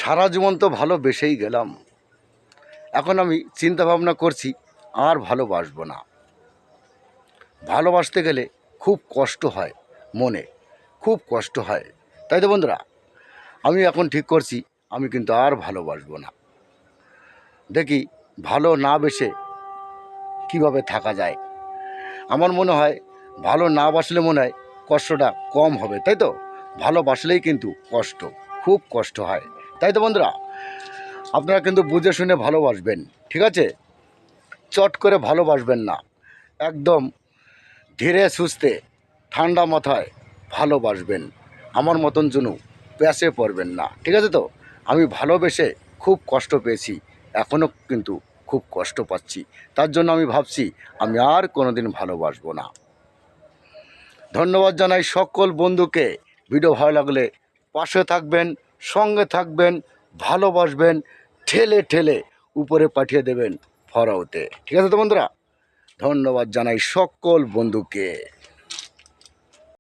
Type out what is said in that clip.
সারা জীবন তো ভালোবেসেই গেলাম, এখন আমি চিন্তা ভাবনা করছি আর ভালোবাসবো না। ভালোবাসতে গেলে খুব কষ্ট হয়, মনে খুব কষ্ট হয়। তাই তো বন্ধুরা, আমি এখন ঠিক করছি আমি কিন্তু আর ভালোবাসবো না। দেখি ভালো না বেসে কীভাবে থাকা যায়। আমার মনে হয় ভালো না বাসলে মনে হয় কষ্টটা কম হবে, তাই তো? ভালোবাসলেই কিন্তু কষ্ট, খুব কষ্ট হয়। তাই তো বন্ধুরা, আপনারা কিন্তু বুঝে শুনে ভালোবাসবেন, ঠিক আছে? চট করে ভালোবাসবেন না, একদম ধীরে সুস্থে ঠান্ডা মাথায় ভালোবাসবেন। আমার মতন জন্য প্যাসে পড়বেন না, ঠিক আছে তো? আমি ভালোবেসে খুব কষ্ট পেয়েছি, এখনও কিন্তু খুব কষ্ট পাচ্ছি। তার জন্য আমি ভাবছি আমি আর কোনো দিন ভালোবাসবো না। ধন্যবাদ জানাই সকল বন্ধুকে। ভিডিও ভালো লাগলে পাশে থাকবেন, সঙ্গে থাকবেন, ভালোবাসবেন, ঠেলে ঠেলে উপরে পাঠিয়ে দেবেন ফরাওতে, ঠিক আছে তো বন্ধুরা? ধন্যবাদ জানাই সকল বন্ধুকে।